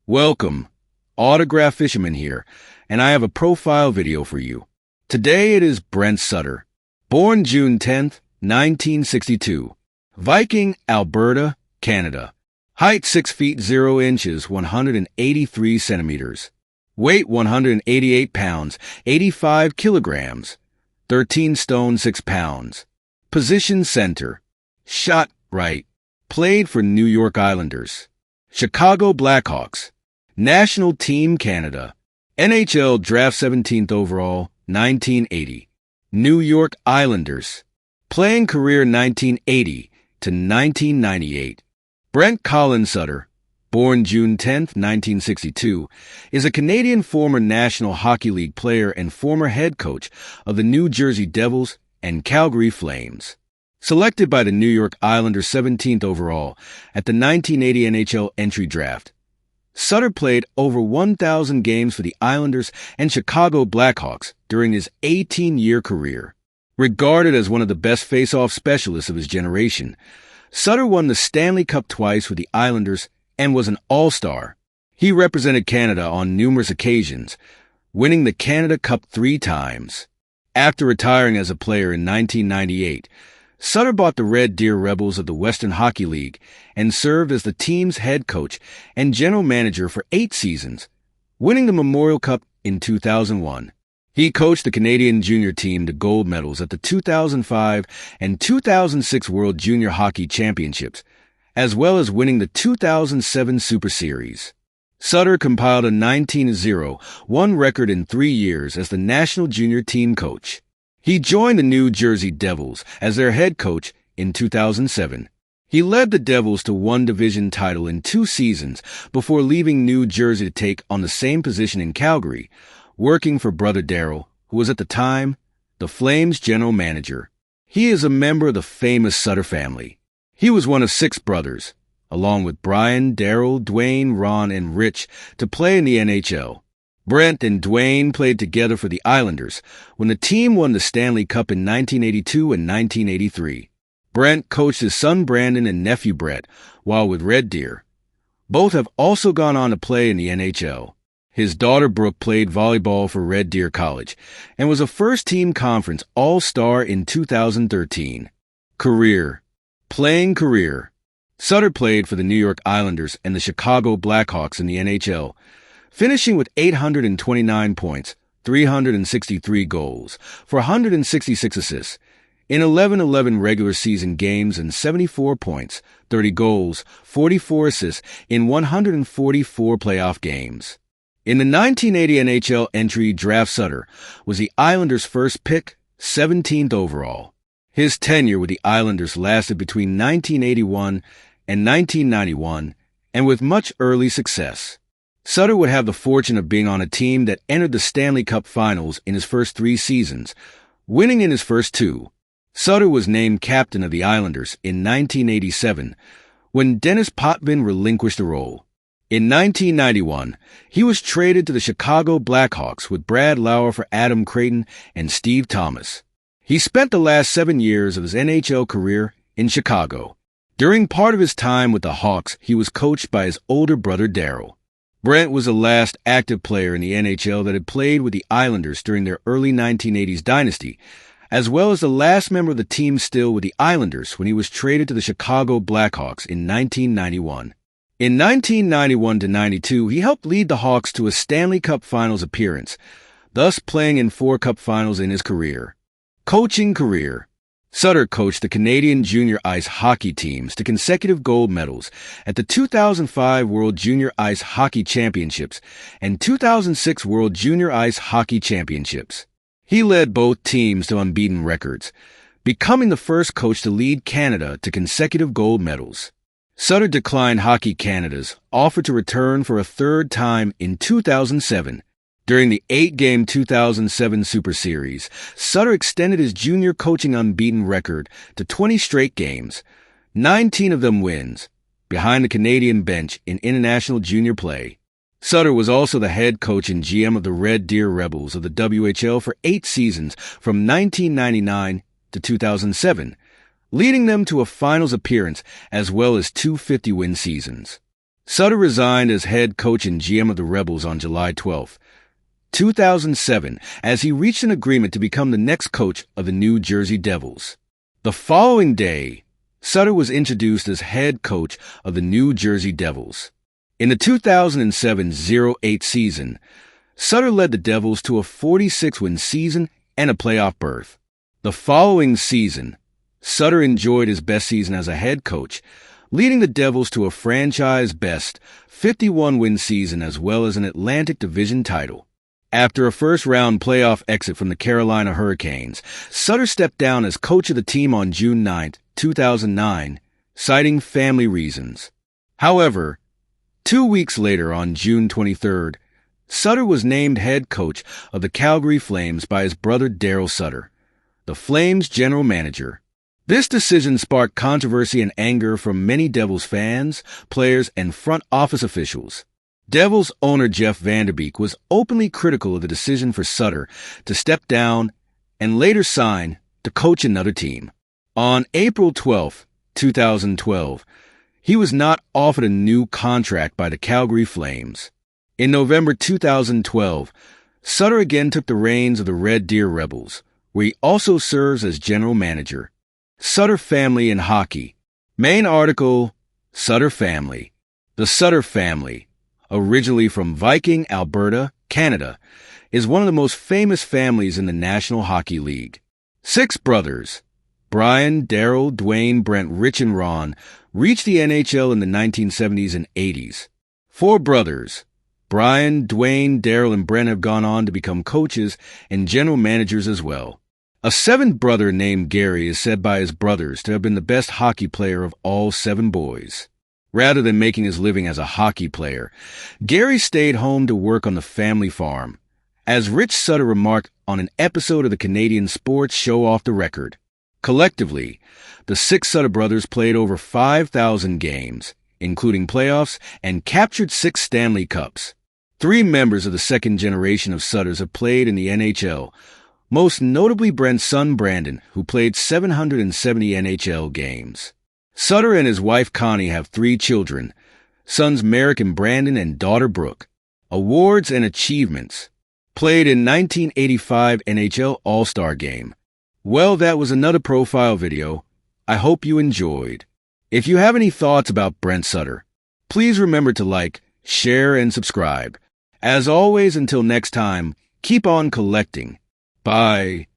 Welcome, Autograph Fisherman here, and I have a profile video for you. Today it is Brent Sutter, born June 10th, 1962, Viking, Alberta, Canada. Height 6 feet 0 inches, 183 centimeters. Weight 188 pounds, 85 kilograms. 13 stone 6 pounds. Position center. Shot right. Played for New York Islanders. Chicago Blackhawks. National Team Canada. NHL Draft 17th overall, 1980. New York Islanders. Playing career 1980 to 1998. Brent Colin Sutter, born June 10, 1962, is a Canadian former National Hockey League player and former head coach of the New Jersey Devils and Calgary Flames. Selected by the New York Islanders 17th overall at the 1980 NHL entry draft, Sutter played over 1,000 games for the Islanders and Chicago Blackhawks during his 18-year career. Regarded as one of the best face-off specialists of his generation, Sutter won the Stanley Cup twice with the Islanders and was an all-star. He represented Canada on numerous occasions, winning the Canada Cup 3 times. After retiring as a player in 1998, Sutter bought the Red Deer Rebels of the Western Hockey League and served as the team's head coach and general manager for 8 seasons, winning the Memorial Cup in 2001. He coached the Canadian junior team to gold medals at the 2005 and 2006 World Junior Hockey Championships, as well as winning the 2007 Super Series. Sutter compiled a 19-0-1 record in 3 years as the national junior team coach. He joined the New Jersey Devils as their head coach in 2007. He led the Devils to 1 division title in 2 seasons before leaving New Jersey to take on the same position in Calgary, working for brother Daryl, who was at the time the Flames general manager. He is a member of the famous Sutter family. He was one of 6 brothers, along with Brian, Daryl, Dwayne, Ron, and Rich, to play in the NHL. Brent and Dwayne played together for the Islanders when the team won the Stanley Cup in 1982 and 1983. Brent coached his son Brandon and nephew Brett while with Red Deer. Both have also gone on to play in the NHL. His daughter Brooke played volleyball for Red Deer College and was a first-team conference All-Star in 2013. Playing career. Sutter played for the New York Islanders and the Chicago Blackhawks in the NHL, finishing with 829 points, 363 goals, for 166 assists, in 11 regular season games and 74 points, 30 goals, 44 assists in 144 playoff games. In the 1980 NHL entry draft, Sutter was the Islanders' first pick, 17th overall. His tenure with the Islanders lasted between 1981 and 1991, and with much early success. Sutter would have the fortune of being on a team that entered the Stanley Cup Finals in his first 3 seasons, winning in his first 2. Sutter was named captain of the Islanders in 1987, when Dennis Potvin relinquished the role. In 1991, he was traded to the Chicago Blackhawks with Brad Lauer for Adam Creighton and Steve Thomas. He spent the last 7 years of his NHL career in Chicago. During part of his time with the Hawks, he was coached by his older brother Daryl. Brent was the last active player in the NHL that had played with the Islanders during their early 1980s dynasty, as well as the last member of the team still with the Islanders when he was traded to the Chicago Blackhawks in 1991. In 1991-92, he helped lead the Hawks to a Stanley Cup Finals appearance, thus playing in 4 Cup Finals in his career. Coaching career. Sutter coached the Canadian junior ice hockey teams to consecutive gold medals at the 2005 World Junior Ice Hockey Championships and 2006 World Junior Ice Hockey Championships. He led both teams to unbeaten records, becoming the first coach to lead Canada to consecutive gold medals. Sutter declined Hockey Canada's offer to return for a 3rd time in 2007. During the 8-game 2007 Super Series, Sutter extended his junior coaching unbeaten record to 20 straight games, 19 of them wins, behind the Canadian bench in international junior play. Sutter was also the head coach and GM of the Red Deer Rebels of the WHL for 8 seasons from 1999 to 2007, leading them to a finals appearance as well as 2 50-win seasons. Sutter resigned as head coach and GM of the Rebels on July 12, 2007, as he reached an agreement to become the next coach of the New Jersey Devils. The following day, Sutter was introduced as head coach of the New Jersey Devils. In the 2007-08 season, Sutter led the Devils to a 46-win season and a playoff berth. The following season, Sutter enjoyed his best season as a head coach, leading the Devils to a franchise-best 51-win season as well as an Atlantic Division title. After a first-round playoff exit from the Carolina Hurricanes, Sutter stepped down as coach of the team on June 9, 2009, citing family reasons. However, 2 weeks later, on June 23rd, Sutter was named head coach of the Calgary Flames by his brother Daryl Sutter, the Flames general manager. This decision sparked controversy and anger from many Devils fans, players, and front office officials. Devils owner Jeff Vanderbeek was openly critical of the decision for Sutter to step down and later sign to coach another team. On April 12, 2012, he was not offered a new contract by the Calgary Flames. In November 2012, Sutter again took the reins of the Red Deer Rebels, where he also serves as general manager. Sutter family in hockey. Main article, Sutter family. The Sutter family, originally from Viking, Alberta, Canada, is one of the most famous families in the National Hockey League. 6 brothers, Brian, Daryl, Dwayne, Brent, Rich, and Ron, reached the NHL in the 1970s and 80s. 4 brothers, Brian, Dwayne, Daryl, and Brent, have gone on to become coaches and general managers as well. A 7th brother named Gary is said by his brothers to have been the best hockey player of all 7 boys. Rather than making his living as a hockey player, Gary stayed home to work on the family farm. As Rich Sutter remarked on an episode of the Canadian sports show Off the Record, collectively, the 6 Sutter brothers played over 5,000 games, including playoffs, and captured 6 Stanley Cups. 3 members of the second generation of Sutters have played in the NHL, most notably Brent's son Brandon, who played 770 NHL games. Sutter and his wife Connie have 3 children, sons Merrick and Brandon and daughter Brooke. Awards and achievements. Played in 1985 NHL All-Star Game. Well, that was another profile video. I hope you enjoyed. If you have any thoughts about Brent Sutter, please remember to like, share, and subscribe. As always, until next time, keep on collecting. Bye.